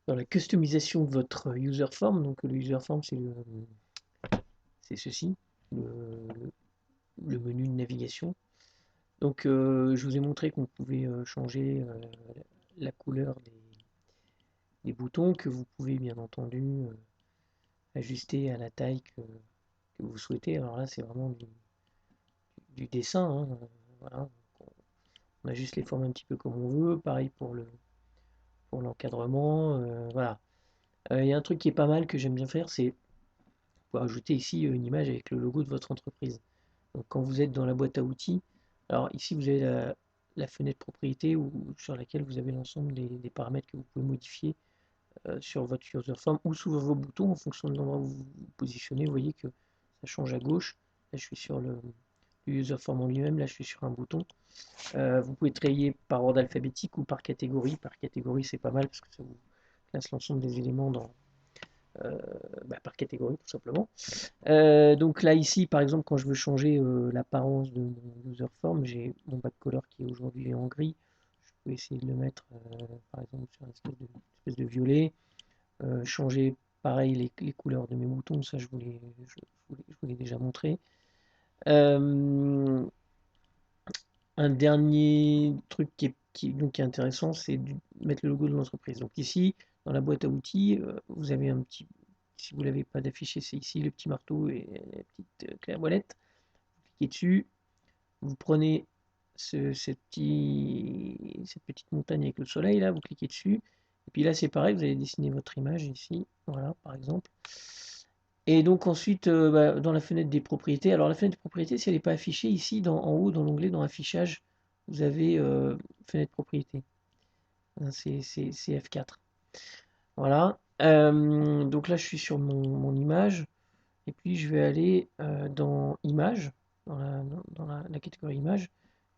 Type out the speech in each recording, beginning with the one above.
dans la customisation de votre user form. Donc le user form, c'est ceci, le menu de navigation. Donc je vous ai montré qu'on pouvait changer la couleur des boutons, que vous pouvez bien entendu ajuster à la taille que vous souhaitez. Alors là, c'est vraiment du dessin, hein, voilà. On ajuste les formes un petit peu comme on veut. Pareil pour l'encadrement. Voilà. Il y a un truc qui est pas mal que j'aime bien faire, c'est pour ajouter ici une image avec le logo de votre entreprise. Donc quand vous êtes dans la boîte à outils, alors ici vous avez la fenêtre propriété sur laquelle vous avez l'ensemble des paramètres que vous pouvez modifier sur votre user form ou sous vos boutons en fonction de l'endroit où vous vous positionnez. Vous voyez que ça change à gauche. Là je suis sur le user form en lui-même, là je suis sur un bouton. Vous pouvez trier par ordre alphabétique ou par catégorie. Par catégorie c'est pas mal parce que ça vous classe l'ensemble des éléments par catégorie tout simplement. Donc là ici par exemple quand je veux changer l'apparence de mon user form, j'ai mon back color qui est aujourd'hui en gris. Je peux essayer de le mettre par exemple sur une espèce de violet. Changer pareil les couleurs de mes boutons, ça je vous l'ai déjà montré. Un dernier truc qui est intéressant, c'est de mettre le logo de l'entreprise. Donc ici, dans la boîte à outils, vous avez un petit, si vous ne l'avez pas d'affiché, c'est ici le petit marteau et la petite clé à molette. Vous cliquez dessus, vous prenez cette petite montagne avec le soleil, là, vous cliquez dessus. Et puis là, c'est pareil, vous allez dessiner votre image ici, voilà, par exemple. Et donc ensuite, dans la fenêtre des propriétés, alors la fenêtre des propriétés, si elle n'est pas affichée, ici, en haut, dans l'onglet, dans affichage, vous avez fenêtre propriété. Hein, c'est F4. Voilà. Donc là, je suis sur mon image. Et puis, je vais aller dans Images, dans la catégorie Images.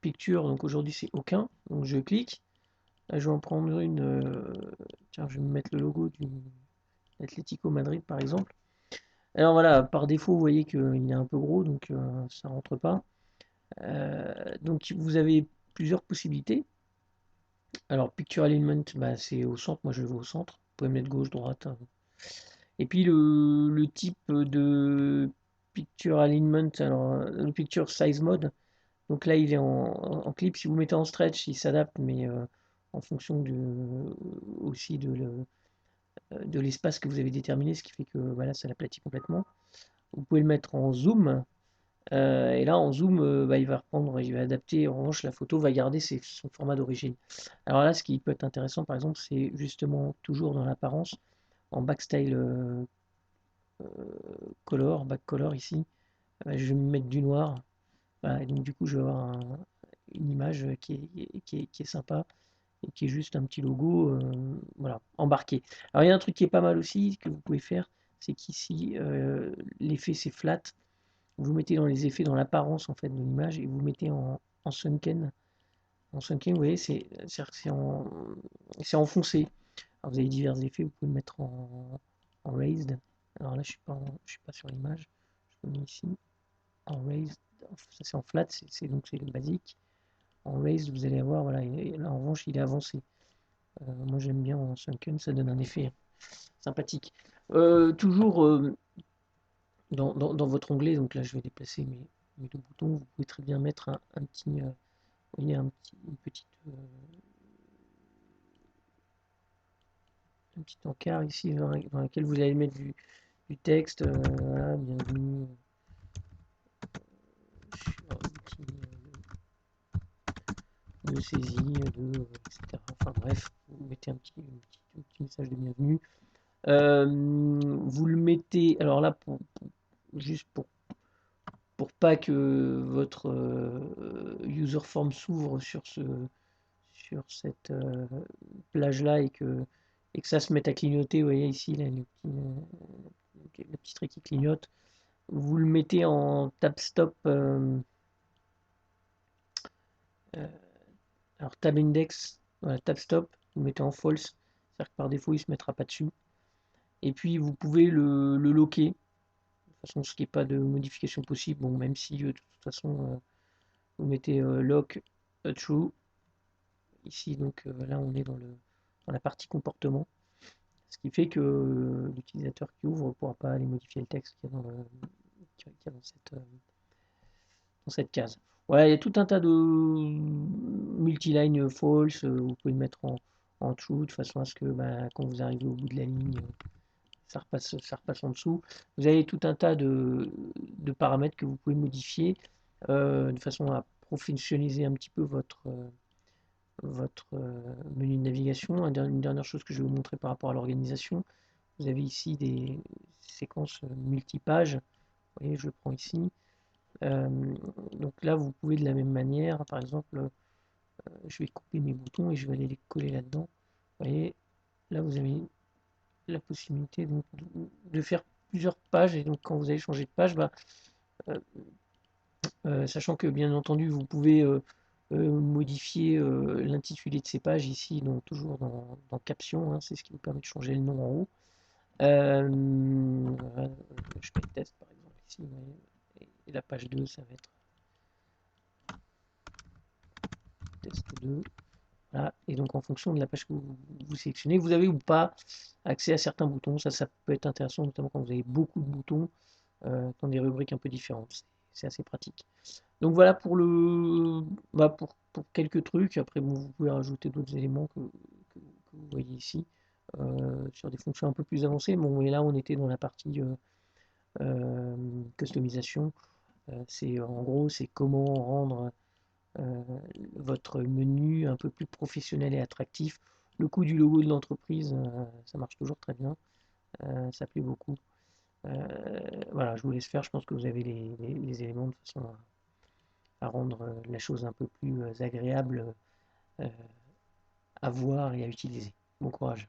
Picture, donc aujourd'hui, c'est aucun. Donc je clique. Là, je vais en prendre une. Tiens, je vais me mettre le logo du Atlético Madrid, par exemple. Alors voilà, par défaut, vous voyez qu'il est un peu gros, donc ça rentre pas. Donc vous avez plusieurs possibilités. Alors Picture Alignment, bah, c'est au centre, moi je le veux au centre. Vous pouvez mettre gauche, droite, hein. Et puis le type de Picture Alignment, alors le Picture Size Mode, donc là il est en clip. Si vous mettez en stretch, il s'adapte, mais en fonction aussi de l'espace que vous avez déterminé, ce qui fait que voilà, ça l'aplatit complètement. Vous pouvez le mettre en zoom. Et là, en zoom, il va adapter. En revanche, la photo va garder son format d'origine. Alors là, ce qui peut être intéressant, par exemple, c'est justement toujours dans l'apparence, en backstyle color, back color ici, je vais me mettre du noir. Voilà, et donc du coup, je vais avoir une image qui est sympa et qui est juste un petit logo, voilà, embarqué. Alors il y a un truc qui est pas mal aussi que vous pouvez faire, c'est qu'ici, l'effet c'est flat. Vous mettez dans les effets, dans l'apparence en fait de l'image, et vous mettez en sunken. En sunken, vous voyez, c'est enfoncé. Alors, vous avez divers effets, vous pouvez le mettre en raised. Alors là, je suis pas sur l'image. Je le mets ici. En raised, ça c'est en flat, donc c'est le basique. En raised, vous allez avoir, voilà, là en revanche, il est avancé. Moi j'aime bien en sunken, ça donne un effet sympathique. Toujours dans votre onglet, donc là je vais déplacer mes deux boutons, vous pouvez très bien mettre un petit, vous voyez, une petite, un petit encart ici dans laquelle vous allez mettre du texte, voilà, bienvenue sur l'outil de saisie, etc. Enfin bref, vous mettez un petit message de bienvenue. Vous le mettez, alors là, juste pour pas que votre user form s'ouvre sur cette plage là et que ça se mette à clignoter. Vous voyez ici là, le petit trait qui clignote, vous le mettez en tab stop, alors tab index, voilà, tab stop, vous le mettez en false, c'est-à-dire que par défaut il se mettra pas dessus, et puis vous pouvez le locker. De toute façon, ce qui n'est pas de modification possible, bon, même si de toute façon vous mettez lock true ici. Donc là on est dans la partie comportement, ce qui fait que l'utilisateur qui ouvre ne pourra pas aller modifier le texte qu'il y a dans cette case. Voilà, il y a tout un tas de multiline false, vous pouvez le mettre en true de façon à ce que quand vous arrivez au bout de la ligne, ça repasse en dessous. Vous avez tout un tas de paramètres que vous pouvez modifier de façon à professionnaliser un petit peu votre menu de navigation. Une dernière chose que je vais vous montrer par rapport à l'organisation, vous avez ici des séquences multipages. Vous voyez, je le prends ici. Donc là, vous pouvez de la même manière, par exemple, je vais couper mes boutons et je vais aller les coller là-dedans. Vous voyez, là, vous avez la possibilité donc, de faire plusieurs pages. Et donc, quand vous allez changer de page, sachant que bien entendu, vous pouvez modifier l'intitulé de ces pages ici, donc toujours dans Caption, hein, c'est ce qui vous permet de changer le nom en haut. Voilà, je fais le test par exemple ici, et la page 2, ça va être test 2. Voilà. Et donc en fonction de la page que vous sélectionnez, vous avez ou pas accès à certains boutons. Ça peut être intéressant, notamment quand vous avez beaucoup de boutons dans des rubriques un peu différentes. C'est assez pratique. Donc voilà pour pour quelques trucs. Après, bon, vous pouvez rajouter d'autres éléments que vous voyez ici sur des fonctions un peu plus avancées. Bon, et là, on était dans la partie customisation. En gros, c'est comment rendre votre menu un peu plus professionnel et attractif. Le coup du logo de l'entreprise, ça marche toujours très bien. Ça plaît beaucoup. Voilà, je vous laisse faire. Je pense que vous avez les éléments de façon à rendre la chose un peu plus agréable à voir et à utiliser. Bon courage.